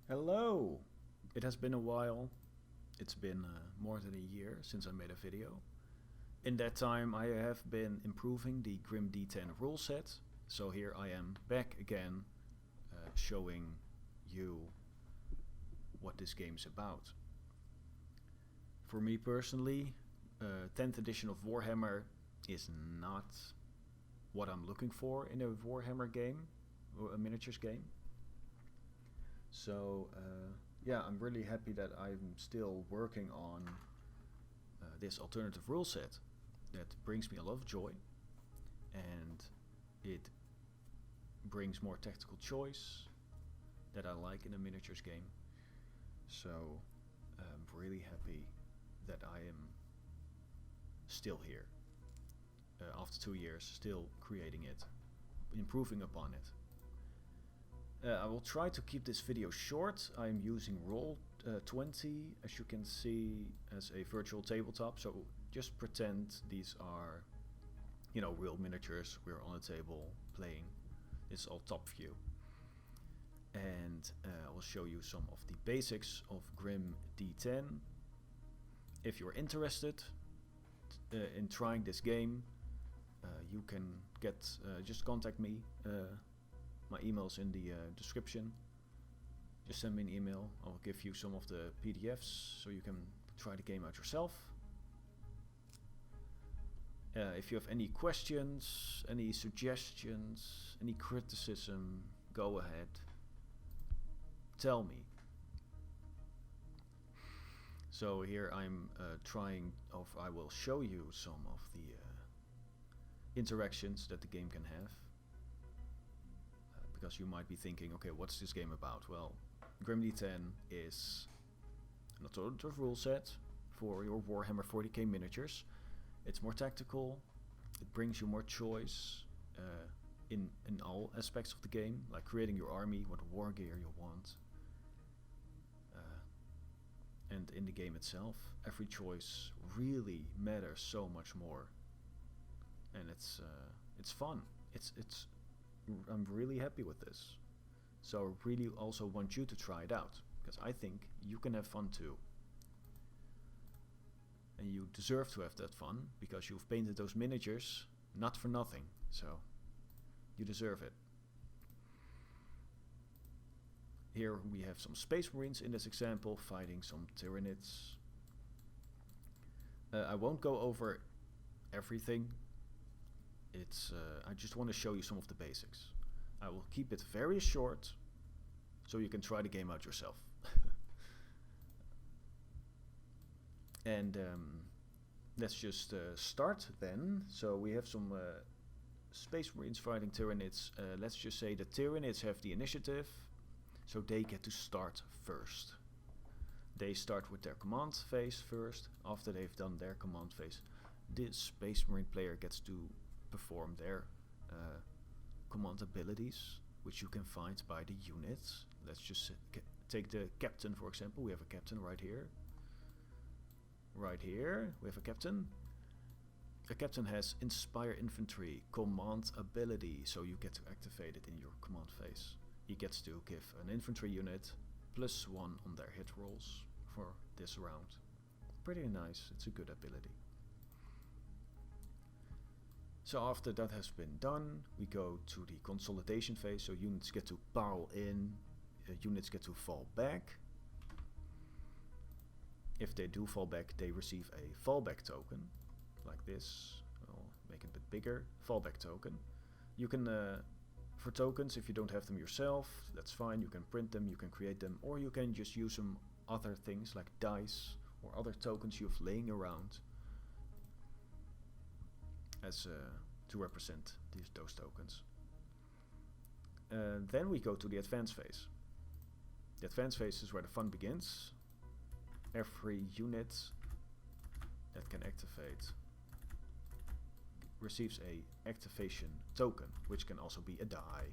Hello! It has been a while. It's been more than a year since I made a video. In that time I have been improving the GrimD10 rule set. So here I am back again showing you what this game is about. For me personally, 10th edition of Warhammer is not what I'm looking for in a Warhammer game, or a miniatures game. So yeah, I'm really happy that I'm still working on this alternative rule set that brings me a lot of joy, and it brings more tactical choice that I like in a miniatures game. So I'm really happy that I am still here after 2 years, still creating it, improving upon it. I will try to keep this video short. I'm using Roll20, as you can see, as a virtual tabletop. So just pretend these are, real miniatures. We're on a table playing. It's all top view. And I will show you some of the basics of GrimD10. If you're interested in trying this game, you can just contact me. My email's in the description. Just send me an email. I'll give you some of the PDFs so you can try the game out yourself. If you have any questions, any suggestions, any criticism, go ahead. Tell me. So here I'm I will show you some of the interactions that the game can have. Because you might be thinking, okay, what's this game about? Well, GrimD10 is an alternative rule set for your Warhammer 40k miniatures. It's more tactical, it brings you more choice in all aspects of the game, like creating your army, what war gear you want. And in the game itself, every choice really matters so much more. And it's fun. I'm really happy with this. So I really also want you to try it out, because I think you can have fun too. And you deserve to have that fun, because you've painted those miniatures not for nothing. So you deserve it. Here we have some Space Marines in this example fighting some Tyranids. I won't go over everything. I just want to show you some of the basics. I will keep it very short, so you can try the game out yourself. And let's just start then. So we have some Space Marines fighting Tyranids. Let's just say the Tyranids have the initiative, so they get to start first. They start with their command phase first. After they've done their command phase, the Space Marine player gets to perform their command abilities, which you can find by the units. Let's just take the captain, for example. We have a captain right here. Right here we have a captain. A captain has Inspire Infantry, command ability, so you get to activate it in your command phase. He gets to give an infantry unit +1 on their hit rolls for this round. Pretty nice, it's a good ability. So after that has been done, we go to the consolidation phase. So units get to pile in, units get to fall back. If they do fall back, they receive a fallback token, like this. I'll make it a bit bigger. Fallback token. You can, for tokens, if you don't have them yourself, that's fine. You can print them, you can create them, or you can just use some other things like dice or other tokens you have laying around as to represent those tokens. Then we go to the advanced phase. The advanced phase is where the fun begins. Every unit that can activate receives a activation token, which can also be a die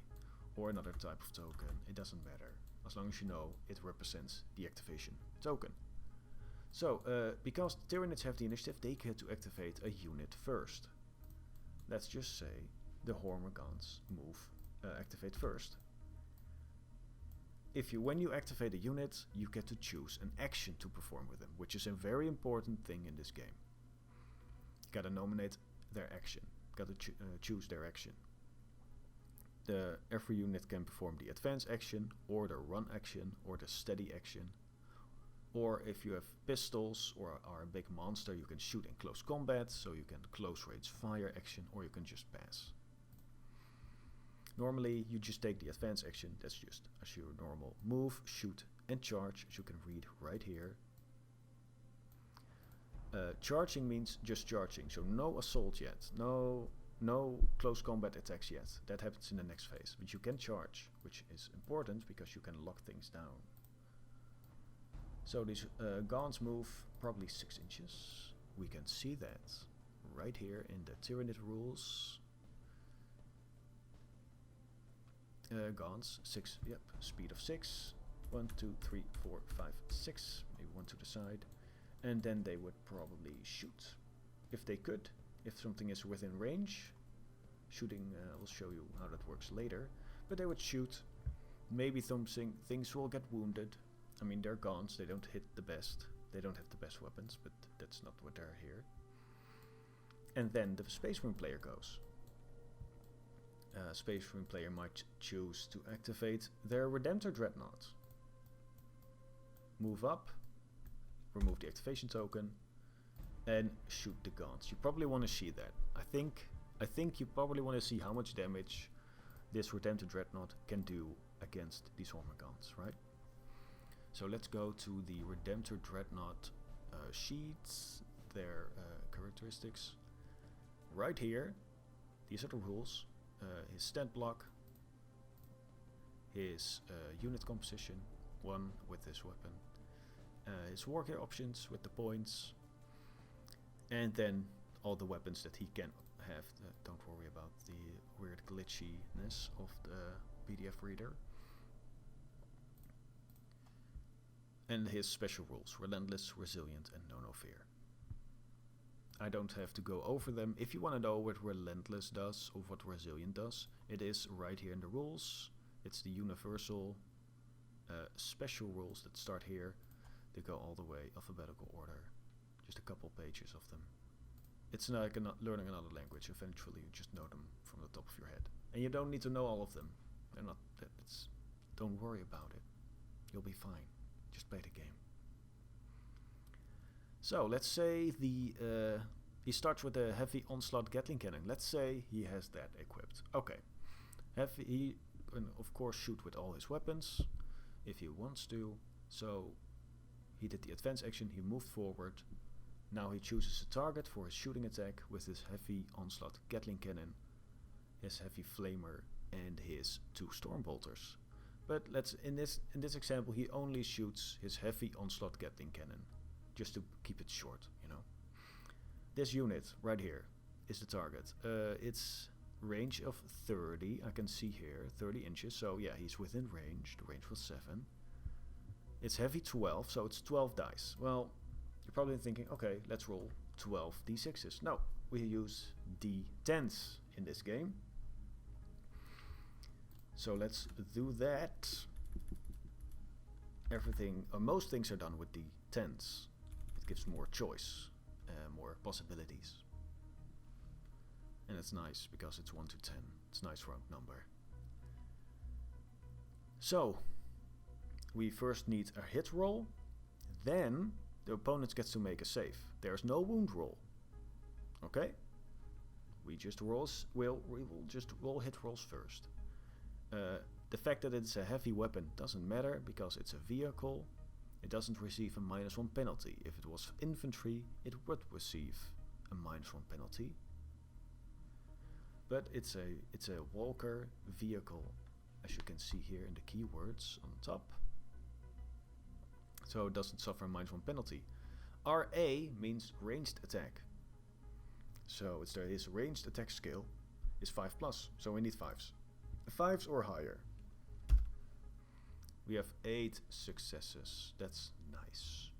or another type of token. It doesn't matter, as long as you know it represents the activation token. So, because Tyranids have the initiative, they get to activate a unit first. Let's just say the Hormagaunts activate first. when you activate a unit, you get to choose an action to perform with them, which is a very important thing in this game. You gotta nominate their action. Gotta choose their action. Every unit can perform the advance action, or the run action, or the steady action. Or if you have pistols or are a big monster, you can shoot in close combat, so you can close range fire action, or you can just pass. Normally, you just take the advance action, that's just as your normal move, shoot, and charge, as you can read right here. Charging means just charging, so no assault yet, no close combat attacks yet. That happens in the next phase, but you can charge, which is important because you can lock things down. So these Gaunts move probably 6 inches. We can see that right here in the Tyranid rules. Gaunts, 6, yep, speed of 6. 1, 2, 3, 4, 5, 6. Maybe one to the side. And then they would probably shoot. If they could. If something is within range. Shooting, I'll show you how that works later. But they would shoot. Maybe things will get wounded. I mean, they're Gaunts, they don't hit the best. They don't have the best weapons, but that's not what they're here. And then the Space Marine player goes. Space Marine player might choose to activate their Redemptor Dreadnought. Move up, remove the activation token, and shoot the Gaunts. You probably want to see that. I think you probably want to see how much damage this Redemptor Dreadnought can do against these Horma Gaunts, right? So let's go to the Redemptor Dreadnought sheets, their characteristics. Right here, these are the rules. His stand block, his unit composition, 1 with this weapon, his wargear options with the points, and then all the weapons that he can have. Don't worry about the weird glitchiness of the PDF reader. And his special rules, relentless, resilient, and no fear. I don't have to go over them. If you want to know what relentless does or what resilient does, it is right here in the rules. It's the universal special rules that start here. They go all the way alphabetical order. Just a couple pages of them. It's like learning another language. Eventually you just know them from the top of your head. And you don't need to know all of them. They're not. Don't worry about it. You'll be fine. Just play the game. So let's say he starts with a heavy onslaught Gatling cannon. Let's say he has that equipped. Okay. He can of course shoot with all his weapons if he wants to. So he did the advance action, he moved forward. Now he chooses a target for his shooting attack with his heavy onslaught Gatling cannon, his heavy flamer, and his 2 storm bolters. But in this example he only shoots his heavy onslaught Gatling cannon, just to keep it short, you know. This unit right here is the target. It's range of 30, I can see here, 30 inches, so yeah, he's within range. The range was 7. It's heavy 12, so it's 12 dice. Well, you're probably thinking, okay, let's roll 12 d6s. No, we use d10s in this game. So let's do that. Most things are done with d10s. It gives more choice, more possibilities. And it's nice because it's 1 to 10. It's a nice round number. So, we first need a hit roll. Then, the opponent gets to make a save. There's no wound roll. Okay? We will just roll hit rolls first. The fact that it's a heavy weapon doesn't matter because it's a vehicle. It doesn't receive a -1 penalty. If it was infantry, it would receive a -1 penalty. But it's a walker vehicle, as you can see here in the keywords on top. So it doesn't suffer a -1 penalty. RA means ranged attack. So his ranged attack skill is 5+, so we need 5s. 5s or higher. We have 8 successes. That's nice.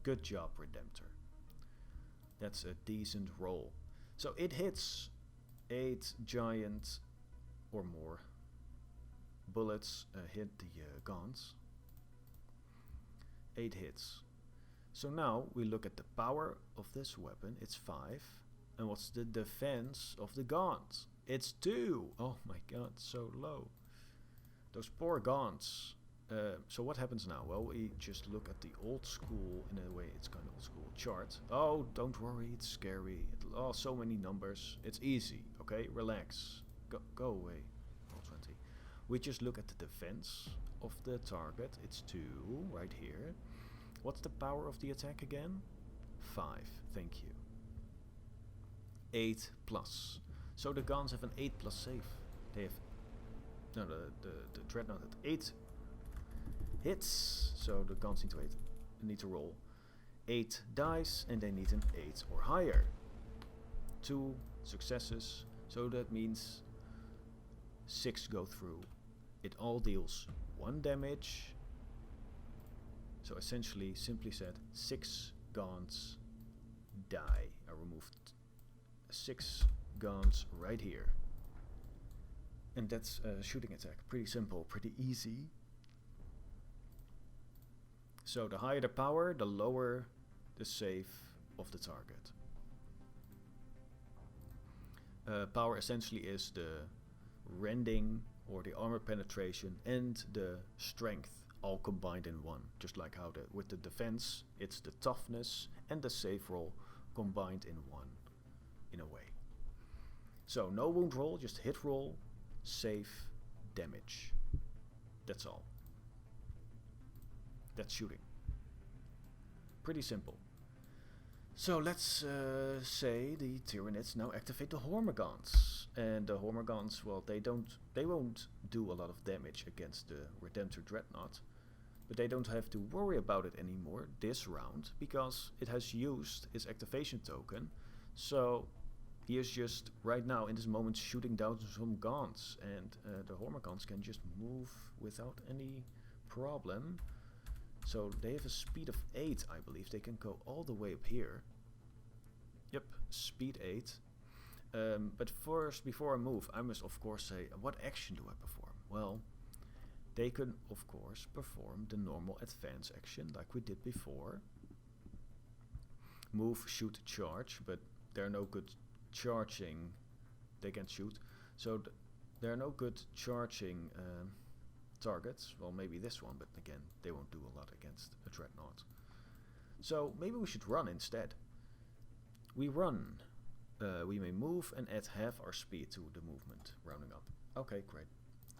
Good job, Redemptor. That's a decent roll. So it hits 8 giant or more bullets hit the guns. 8 hits. So now we look at the power of this weapon. It's 5. And what's the defense of the guns? It's 2. Oh my god, so low. Those poor guns. So what happens now? Well, we just look at the old school, in a way it's kind of old school, chart. Oh, don't worry, it's scary. So many numbers. It's easy, okay? Relax. Go away. Roll 20. We just look at the defense of the target. It's 2, right here. What's the power of the attack again? 5, thank you. 8 plus. So the guns have an 8 plus save. They have... No, the Dreadnought had 8 hits, so the guns need to roll 8 dice, and they need an 8 or higher. 2 successes, so that means 6 go through. It all deals 1 damage. So essentially, simply said, 6 guns die. I removed 6 guns right here. And that's a shooting attack. Pretty simple, pretty easy. So the higher the power, the lower the save of the target. Power essentially is the rending or the armor penetration and the strength all combined in one. Just like how with the defense, it's the toughness and the save roll combined in one, in a way. So no wound roll, just hit roll, save, damage. That's all. That's shooting. Pretty simple. So let's say the Tyranids now activate the Hormagaunts. And the Hormagaunts, well, they won't do a lot of damage against the Redemptor Dreadnought. But they don't have to worry about it anymore this round, because it has used its activation token. So he is just right now in this moment shooting down some guns, and the Hormagaunts can just move without any problem. So they have a speed of 8, I believe. They can go all the way up here. Yep, speed 8. But first, before I move, I must of course say, what action do I perform? Well, they can of course perform the normal advance action like we did before. Move, shoot, charge, but they're no good charging. They can shoot. So there are no good charging targets. Well, maybe this one, but again, they won't do a lot against a Dreadnought. So maybe we should run instead. We run. We may move and add half our speed to the movement, rounding up. Okay, great.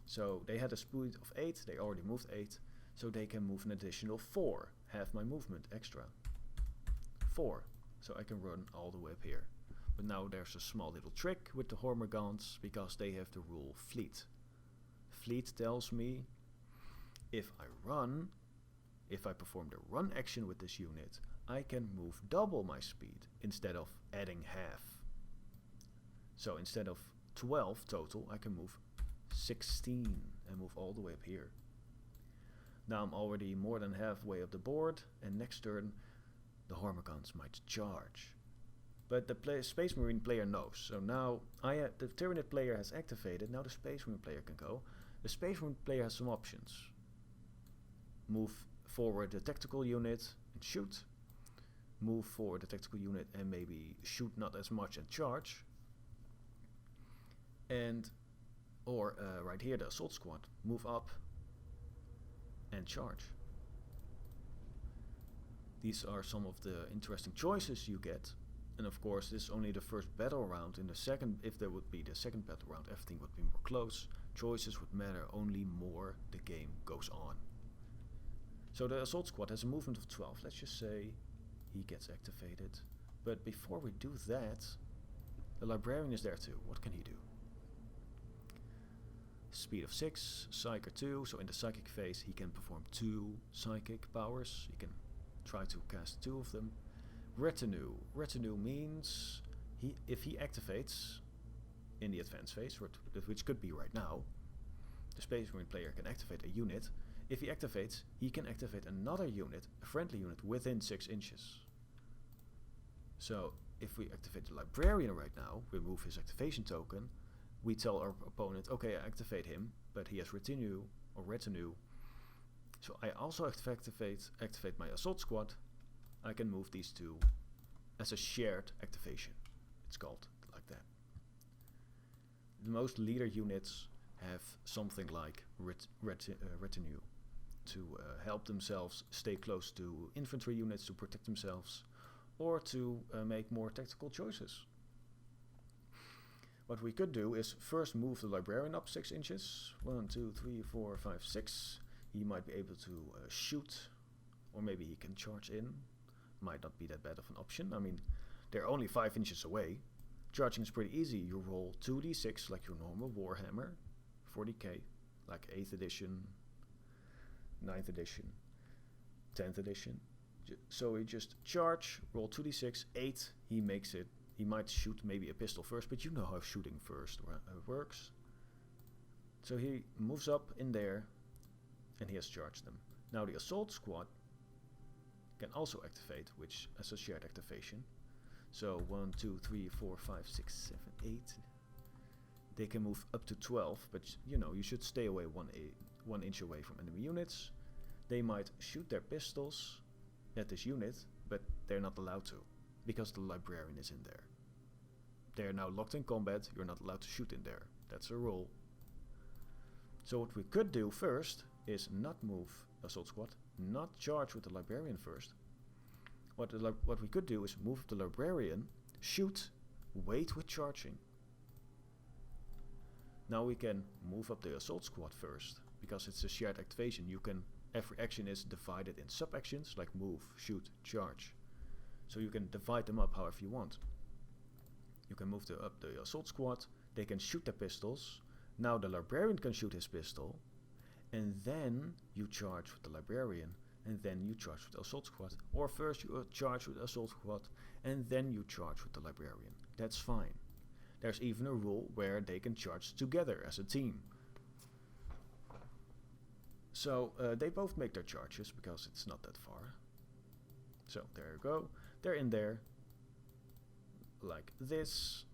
So they had a speed of 8, they already moved 8, so they can move an additional 4, half my movement extra. 4, so I can run all the way up here. But now there's a small little trick with the Hormagaunts, because they have the rule fleet. Fleet tells me if I perform the run action with this unit, I can move double my speed instead of adding half. So instead of 12 total, I can move 16 and move all the way up here. Now I'm already more than halfway up the board, and next turn the Hormagaunts might charge. But the Space Marine player knows. So now the Tyranid player has activated, now the Space Marine player can go. The Space Marine player has some options. Move forward the tactical unit and shoot. Move forward the tactical unit and maybe shoot not as much and charge. Or right here, the assault squad, move up and charge. These are some of the interesting choices you get. And of course, this is only the first battle round. In the second, if there would be the second battle round, everything would be more close. Choices would matter only more the game goes on. So the assault squad has a movement of 12. Let's just say he gets activated. But before we do that, the librarian is there too. What can he do? Speed of 6, Psyker 2, so in the psychic phase he can perform 2 psychic powers. He can try to cast 2 of them. Retinue. Retinue means if he activates in the advanced phase, which could be right now, the Space Marine player can activate a unit. If he activates, he can activate another unit, a friendly unit, within 6 inches. So if we activate the librarian right now, remove his activation token, we tell our opponent, okay, I activate him, but he has retinue or retinue. So I also activate my assault squad. I can move these two as a shared activation. It's called like that. The most leader units have something like retinue to help themselves stay close to infantry units to protect themselves, or to make more tactical choices. What we could do is first move the librarian up 6 inches. 1, 2, 3, 4, 5, 6. He might be able to shoot, or maybe he can charge in. Might not be that bad of an option. I mean, they're only 5 inches away. Charging is pretty easy. You roll 2d6 like your normal Warhammer, 40k, like 8th edition, 9th edition, 10th edition. So he just charge, roll 2d6, 8, he makes it. He might shoot maybe a pistol first, but you know how shooting first works. So he moves up in there, and he has charged them. Now the assault squad can also activate, which as a shared activation. So 1, 2, 3, 4, 5, 6, 7, 8. They can move up to 12, but you know, you should stay away 1 inch away from enemy units. They might shoot their pistols at this unit, but they're not allowed to, because the librarian is in there. They are now locked in combat, you're not allowed to shoot in there. That's a rule. So what we could do first is not move assault squad, not charge with the librarian first. What we could do is move the librarian, shoot, wait with charging. Now we can move up the assault squad first, because it's a shared activation. Every action is divided in sub-actions, like move, shoot, charge. So you can divide them up however you want. You can move up the assault squad, they can shoot their pistols. Now the librarian can shoot his pistol, and then you charge with the librarian, and then you charge with the assault squad. Or first you charge with the assault squad, and then you charge with the librarian. That's fine. There's even a rule where they can charge together as a team. So they both make their charges, because it's not that far. So there you go. They're in there, like this.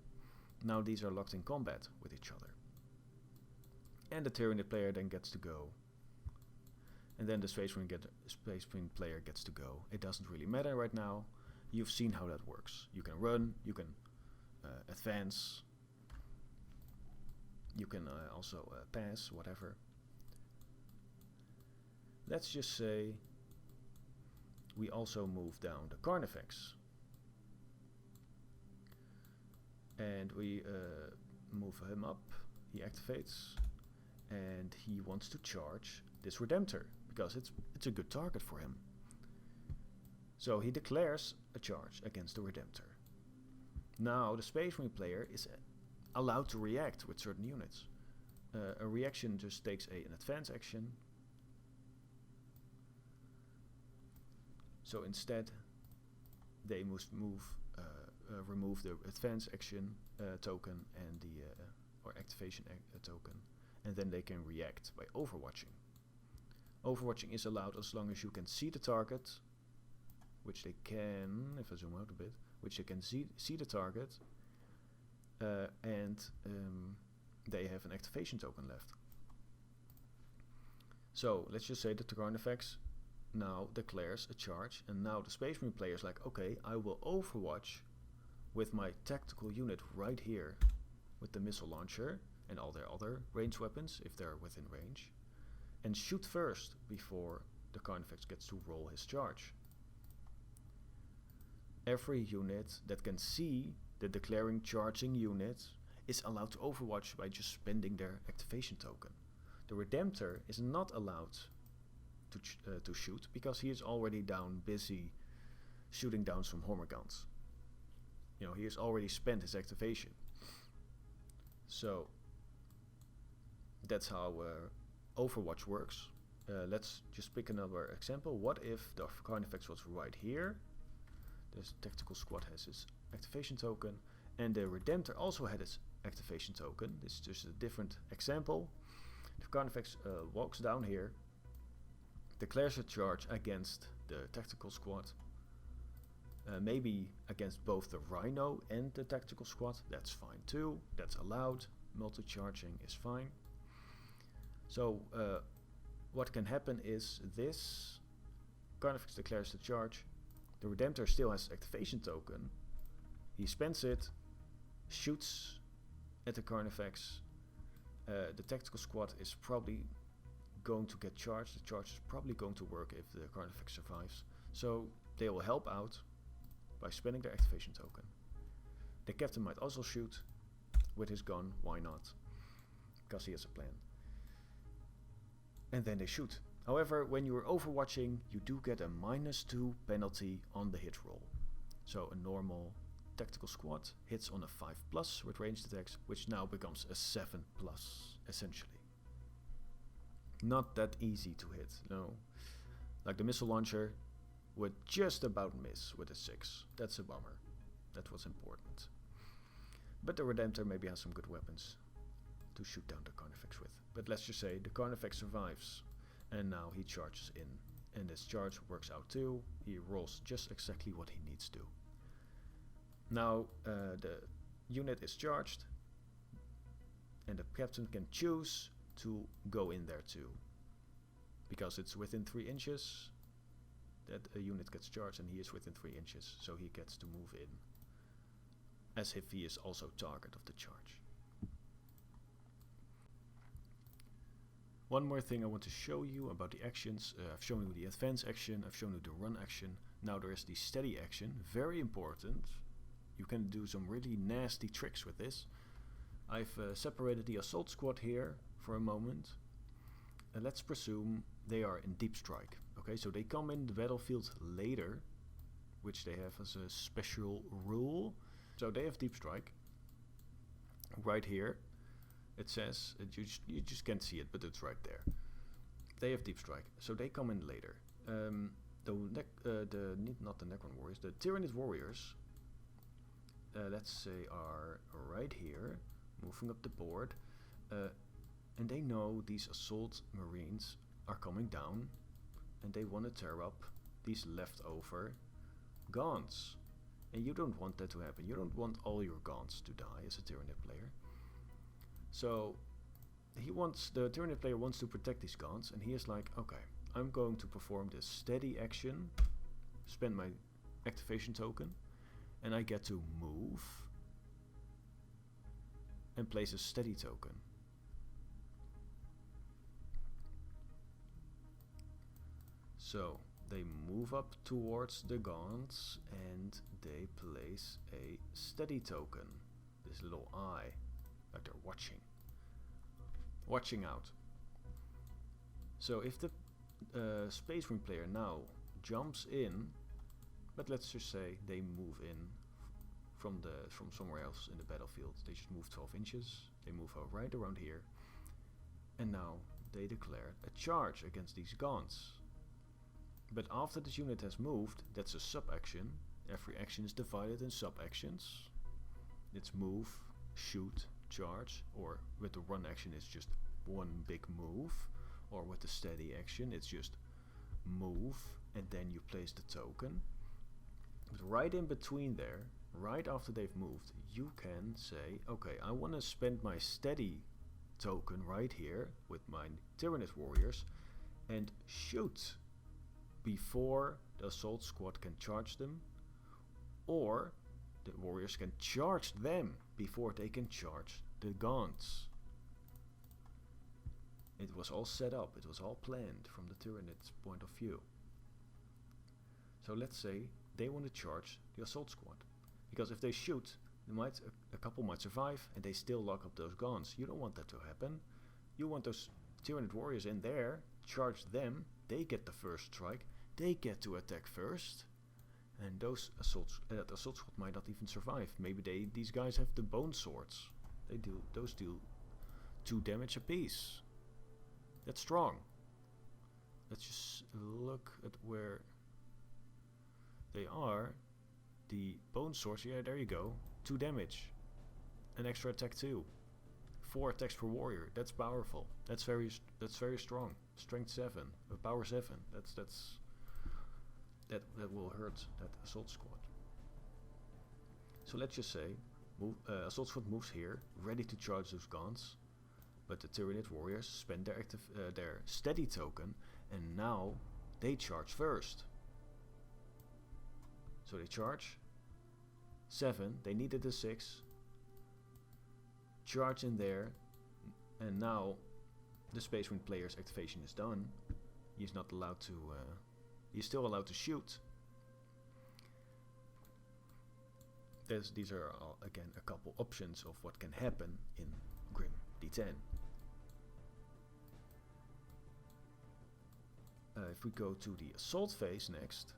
Now these are locked in combat with each other. And the Tyranid player then gets to go. And then the Space Marine player gets to go. It doesn't really matter right now. You've seen how that works. You can run, you can advance, you can also pass, whatever. Let's just say we also move down the Carnifex. And we move him up, he activates, and he wants to charge this Redemptor, because it's a good target for him. So he declares a charge against the Redemptor. Now the Space Marine player is allowed to react with certain units. A reaction just takes an advance action. So instead, they must remove the advance action token and the or activation token, and then they can react by overwatching. Overwatching is allowed as long as you can see the target, which they can, if I zoom out a bit, which they can see the target, and they have an activation token left. So let's just say that the Carnifex now declares a charge, and now the Space Marine player is like, okay, I will overwatch with my tactical unit right here, with the missile launcher and all their other ranged weapons if they're within range, and shoot first before the Carnifex gets to roll his charge. Every unit that can see the declaring charging unit is allowed to overwatch by just spending their activation token. The Redemptor is not allowed to shoot, because he is already down busy shooting down some Homer guns. You know, he has already spent his activation. So that's how Overwatch works. Let's just pick another example. What if the Carnifex was right here? This tactical squad has its activation token, and the Redemptor also had its activation token. This is just a different example. The Carnifex walks down here, declares a charge against the tactical squad. Maybe against both the Rhino and the tactical squad. That's fine too. That's allowed. multi-charging is fine. So what can happen is this Carnifex declares the charge. The Redemptor still has activation token. He spends it, shoots at the Carnifex. The tactical squad is probably going to get charged. The charge is probably going to work if the Carnifex survives. So they will help out by spending their activation token. The captain might also shoot with his gun, why not? Because he has a plan. And then they shoot. However, when you are overwatching, you do get a -2 penalty on the hit roll. So a normal tactical squad hits on a 5+ with ranged attacks, which now becomes a 7+, essentially. Not that easy to hit, no. Like the missile launcher would just about miss with a 6. That's a bummer. That was important. But the Redemptor maybe has some good weapons to shoot down the Carnifex with. But let's just say the Carnifex survives, and now he charges in. And this charge works out too. He rolls just exactly what he needs to. Now the unit is charged, and the captain can choose to go in there too. Because it's within 3 inches that a unit gets charged, and he is within 3 inches, so he gets to move in as if he is also target of the charge. One more thing I want to show you about the actions. I've shown you the advance action, I've shown you the run action. Now there is the steady action, very important. You can do some really nasty tricks with this. I've separated the assault squad here for a moment. Let's presume they are in deep strike. Okay, so they come in the battlefield later, which they have as a special rule. So they have deep strike. Right here, it says, you just can't see it, but it's right there. They have deep strike, so they come in later. Not the Necron warriors, the Tyrannid warriors, let's say, are right here, moving up the board, and they know these assault marines are coming down, and they want to tear up these leftover Gaunts. And you don't want that to happen. You don't want all your Gaunts to die as a Tyrannid player. So the Tyrannid player wants to protect these Gaunts, and he is like, okay, I'm going to perform this steady action, spend my activation token, and I get to move and place a steady token. So they move up towards the Gaunts and they place a steady token. This little eye, like they're watching out. So if the Space Marine player now jumps in, but let's just say they move in from somewhere else in the battlefield. They just move 12 inches. They move right around here, and now they declare a charge against these Gaunts. But after this unit has moved, that's a sub-action. Every action is divided in sub-actions. It's move, shoot, charge, or with the run action it's just one big move, or with the steady action it's just move and then you place the token. But right in between there, right after they've moved, you can say, okay, I want to spend my steady token right here with my Tyrannid warriors and shoot before the assault squad can charge them, or the warriors can charge them before they can charge the Gaunts. It was all set up, it was all planned from the Tyrannid's point of view. So let's say they want to charge the assault squad, because if they shoot, a couple might survive and they still lock up those Gaunts. You don't want that to happen. You want those Tyrannid warriors in there, charge them, they get the first strike, they get to attack first, and that assault squad might not even survive. Maybe these guys have the bone swords. Those deal 2 damage apiece. That's strong. Let's just look at where they are. The bone swords, yeah, there you go. 2 damage. An extra attack too. 4 attacks per warrior. That's powerful. That's very strong. Strength 7, power 7. That will hurt that assault squad. So let's just say Assault Squad moves here, ready to charge those guns. But the Tyranid warriors spend their steady token, and now they charge first. So they charge. 7, they needed a 6. Charge in there, and now the Space Marine player's activation is done. He's not allowed to. He's still allowed to shoot. These are again a couple options of what can happen in GrimD10. If we go to the assault phase next,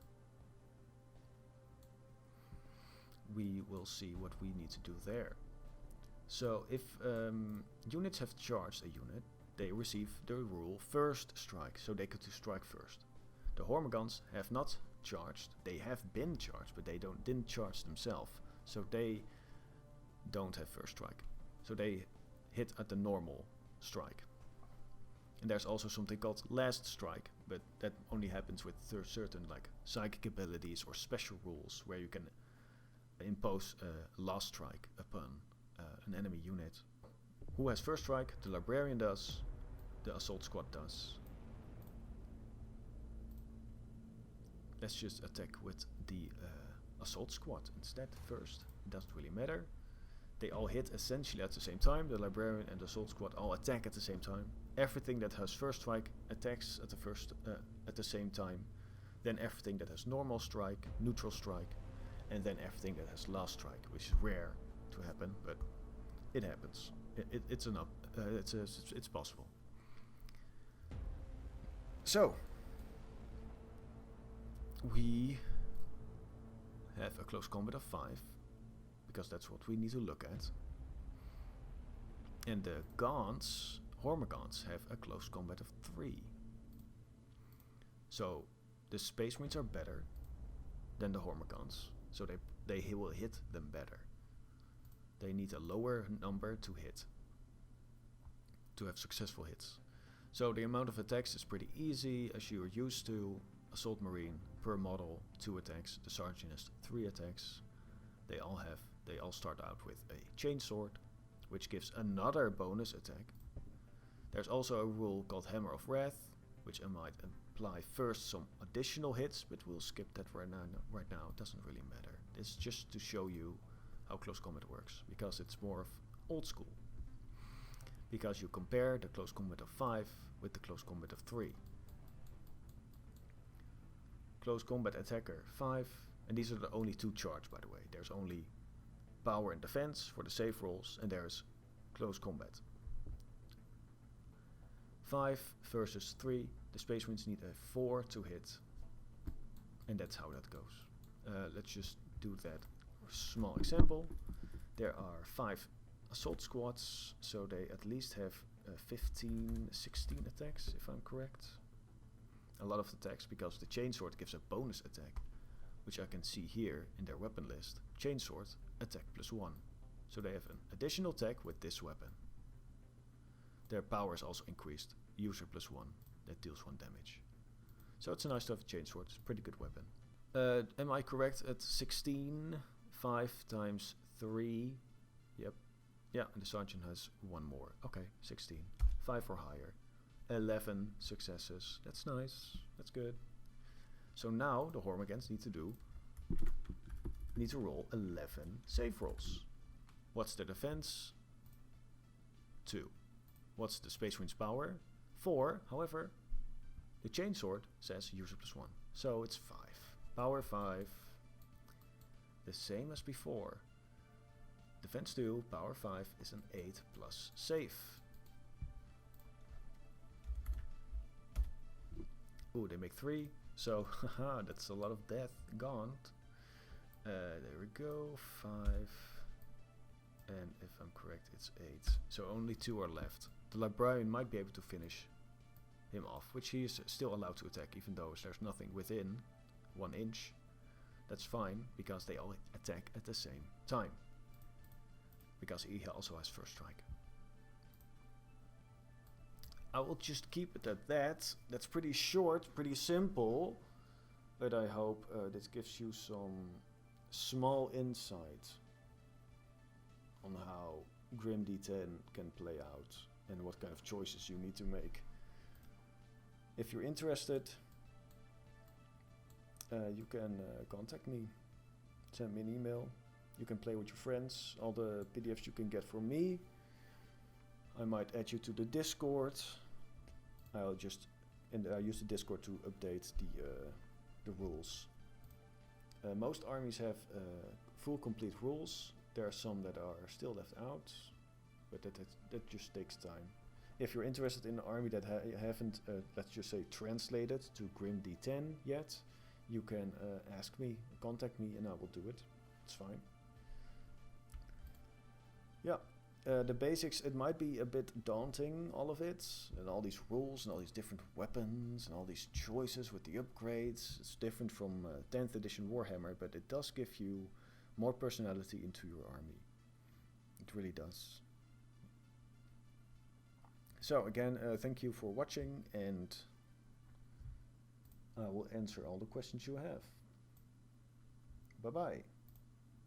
we will see what we need to do there. So if units have charged a unit, they receive the rule first strike, so they get to strike first. The Hormagaunts have not charged, they have been charged, but they didn't charge themselves, so they don't have first strike. So they hit at the normal strike. And there's also something called last strike, but that only happens with certain like psychic abilities or special rules where you can impose a last strike upon an enemy unit. Who has first strike? The Librarian does, the Assault Squad does. Let's just attack with the Assault Squad instead first. It doesn't really matter. They all hit essentially at the same time. The Librarian and the Assault Squad all attack at the same time. Everything that has first strike attacks at the same time. Then everything that has normal strike, neutral strike, and then everything that has last strike, which is rare to happen, but it happens. It's possible. So we have a close combat of 5, because that's what we need to look at. And the Hormagaunts have a close combat of 3. So the Space Marines are better than the Hormagaunts, so they will hit them better. They need a lower number to hit, to have successful hits. So the amount of attacks is pretty easy, as you are used to. Assault Marine per model, 2 attacks. The Sergeant has 3 attacks. They all start out with a chainsword, which gives another bonus attack. There's also a rule called Hammer of Wrath, which I might apply first some additional hits, but we'll skip that right now. It doesn't really matter. It's just to show you how close combat works, because it's more of old school. Because you compare the close combat of 5 with the close combat of 3. Close combat attacker 5, and these are the only 2 charge, by the way. There's only power and defense for the save rolls, and there's close combat. 5 versus 3, the Space Marines need a 4 to hit, and that's how that goes. Let's just do that small example. There are 5 assault squads, so they at least have 15, 16 attacks, if I'm correct. A lot of attacks, because the chainsword gives a bonus attack, which I can see here in their weapon list. Chainsword, attack +1. So they have an additional attack with this weapon. Their power is also increased, user +1, that deals 1 damage. So it's nice to have a chainsword, it's a pretty good weapon. Am I correct at 16? 5 times 3. Yep. Yeah, and the Sergeant has 1 more. Okay, 16. 5 or higher. 11 successes. That's nice. That's good. So now the Hormagaunts need to roll 11 save rolls. What's the defense? 2. What's the Space Marine's power? 4. However, the chainsword says user +1. So it's 5. Power 5. The same as before. Defense 2, power 5 is an 8 plus save. Ooh, they make 3. So, haha, that's a lot of death gone. There we go. 5. And if I'm correct, it's 8. So only 2 are left. The Librarian might be able to finish him off, which he is still allowed to attack, even though there's nothing within 1 inch. That's fine, because they all attack at the same time. Because he also has first strike. I will just keep it at that. That's pretty short, pretty simple. But I hope this gives you some small insight on how GrimD10 can play out and what kind of choices you need to make. If you're interested, you can contact me, send me an email. You can play with your friends. All the PDFs you can get from me. I might add you to the Discord. I use the Discord to update the rules. Most armies have full complete rules. There are some that are still left out, but that just takes time. If you're interested in an army that haven't, let's just say, translated to GrimD10 yet, you can ask me, contact me, and I will do it. It's fine. Yeah, the basics, it might be a bit daunting, all of it, and all these rules and all these different weapons and all these choices with the upgrades. It's different from 10th edition Warhammer, but it does give you more personality into your army. It really does. So again, thank you for watching, and I will answer all the questions you have. Bye-bye.